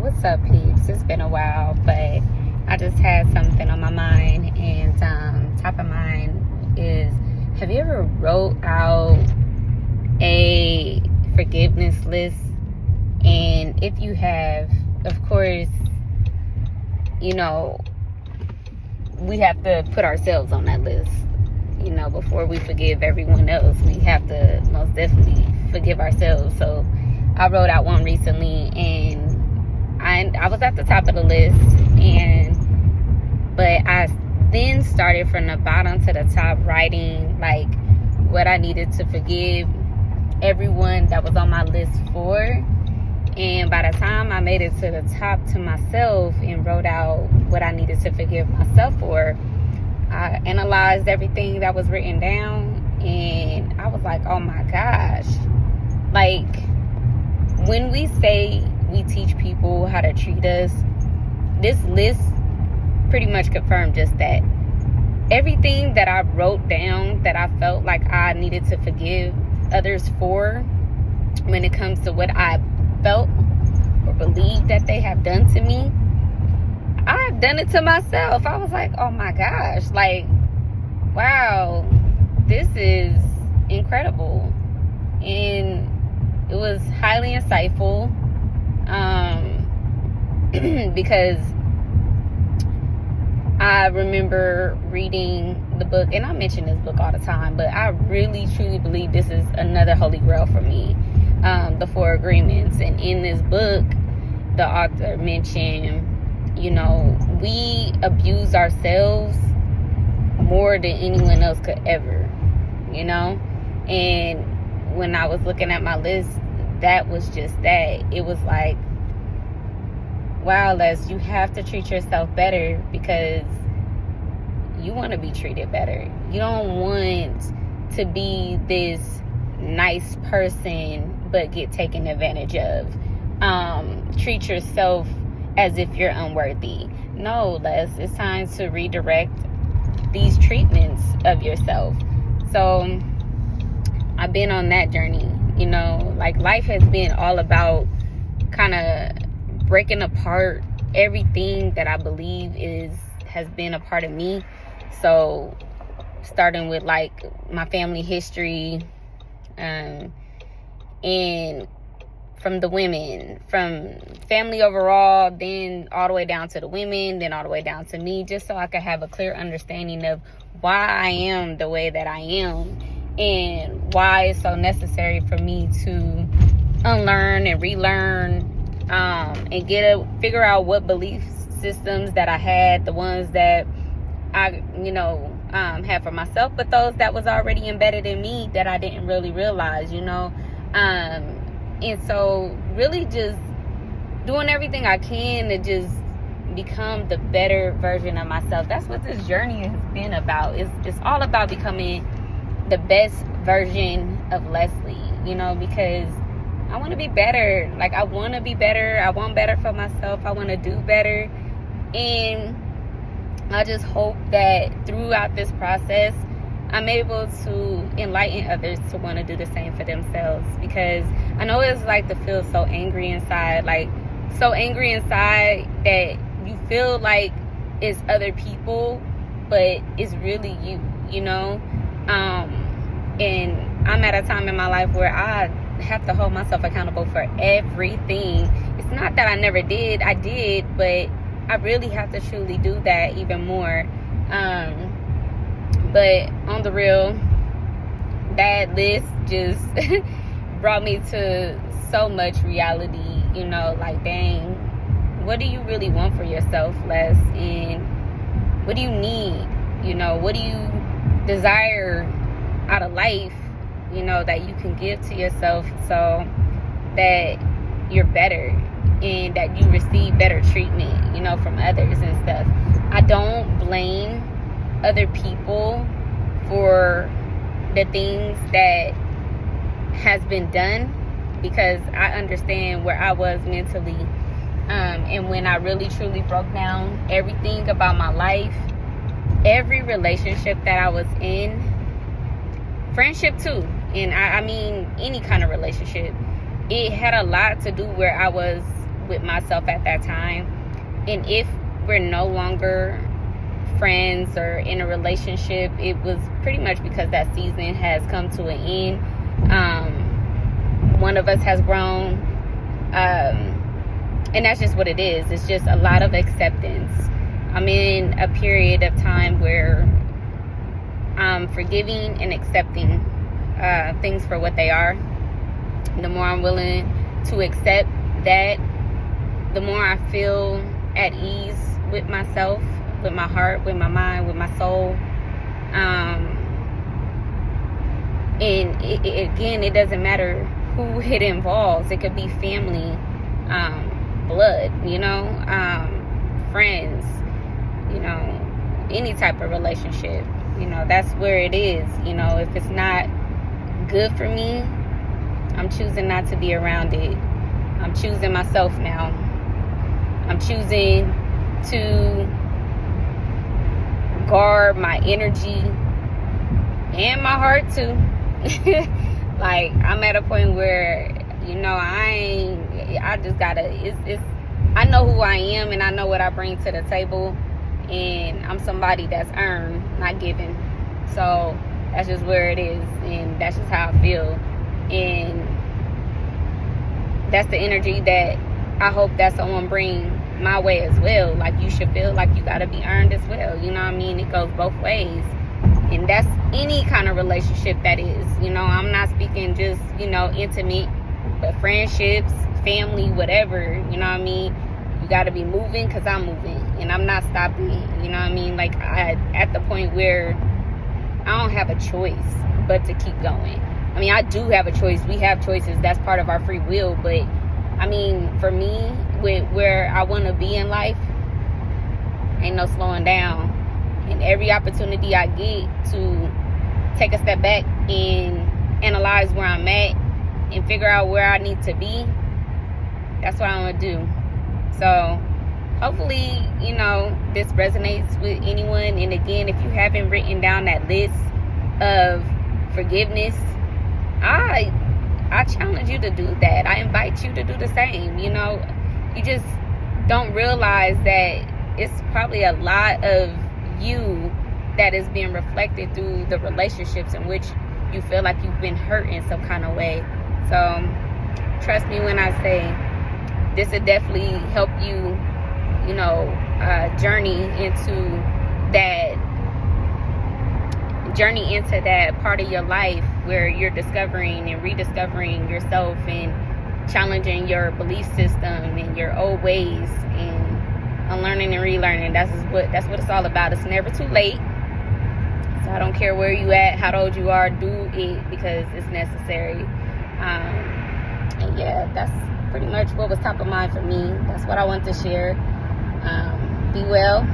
What's up, peeps? It's been a while, but I just had something on my mind, and top of mind is, have you ever wrote out a forgiveness list? And if you have, of course, we have to put ourselves on that list. Before we forgive everyone else, we have to most definitely forgive ourselves. So I wrote out one recently, and I was at the top of the list, but I then started from the bottom to the top, writing like what I needed to forgive everyone that was on my list for. And by the time I made it to the top to myself and wrote out what I needed to forgive myself for, I analyzed everything that was written down, and I was like, oh my gosh. Like, when we say we teach people how to treat us, this list pretty much confirmed just that. Everything that I wrote down that I felt like I needed to forgive others for, when it comes to what I felt or believed that they have done to me, I've done it to myself. I was like, oh my gosh, like, wow, this is incredible. And it was highly insightful, because I remember reading the book, and I mention this book all the time, but I really truly believe this is another holy grail for me, the Four Agreements. And in this book, the author mentioned, we abuse ourselves more than anyone else could ever, and when I was looking at my list, that was just that. It was like, wow, Les, you have to treat yourself better because you want to be treated better. You don't want to be this nice person but get taken advantage of. Treat yourself as if you're unworthy. No, Les, it's time to redirect these treatments of yourself. So I've been on that journey. Like, life has been all about kind of breaking apart everything that I believe has been a part of me. So starting with like my family history, and from the women, from family overall, then all the way down to the women, then all the way down to me, just so I could have a clear understanding of why I am the way that I am, and why it's so necessary for me to unlearn and relearn, and figure out what belief systems that I had, the ones that I had for myself, but those that was already embedded in me that I didn't really realize, and so really just doing everything I can to just become the better version of myself. That's what this journey has been about. It's all about becoming the best version of Leslie, because I want to be better. Like, I want to be better. I want better for myself. I want to do better. And I just hope that throughout this process, I'm able to enlighten others to want to do the same for themselves. Because I know it's like to feel so angry inside that you feel like it's other people, but it's really you, and I'm at a time in my life where I have to hold myself accountable for everything. It's not that I never did. I did, but I really have to truly do that even more. But on the real, that list just brought me to so much reality, like, dang, what do you really want for yourself, Les? And what do you need? What do you desire out of life, that you can give to yourself so that you're better and that you receive better treatment, from others and stuff. I don't blame other people for the things that has been done, because I understand where I was mentally, and when I really truly broke down everything about my life, every relationship that I was in, friendship too, and I mean any kind of relationship, it had a lot to do where I was with myself at that time. And if we're no longer friends or in a relationship, it was pretty much because that season has come to an end. One of us has grown, and that's just what it is. It's just a lot of acceptance. I'm in a period of time where I'm forgiving and accepting things for what they are. The more I'm willing to accept that, the more I feel at ease with myself, with my heart, with my mind, with my soul. And again, it doesn't matter who it involves. It could be family, blood, friends, any type of relationship. That's where it is. If it's not good for me, I'm choosing not to be around it. I'm choosing myself now. I'm choosing to guard my energy and my heart too. Like, I'm at a point where, I just gotta, I know who I am and I know what I bring to the table, and I'm somebody that's earned, not given. So that's just where it is, and that's just how I feel. And that's the energy that I hope that someone bring my way as well. Like, you should feel like you gotta be earned as well. It goes both ways. And that's any kind of relationship that is. I'm not speaking just, intimate, but friendships, family, whatever. You gotta be moving because I'm moving, and I'm not stopping. Like, at the point where I don't have a choice but to keep going. I do have a choice. We have choices. That's part of our free will. But for me, with where I want to be in life, ain't no slowing down. And every opportunity I get to take a step back and analyze where I'm at and figure out where I need to be, that's what I want to do. So hopefully, this resonates with anyone. And again, if you haven't written down that list of forgiveness, I challenge you to do that. I invite you to do the same. You just don't realize that it's probably a lot of you that is being reflected through the relationships in which you feel like you've been hurt in some kind of way. So trust me when I say this will definitely help you, journey into that part of your life where you're discovering and rediscovering yourself and challenging your belief system and your old ways and unlearning and relearning. That's what it's all about. It's never too late. So I don't care where you at, how old you are, do it because it's necessary. And yeah, that's pretty much what was top of mind for me. That's what I want to share. Be well.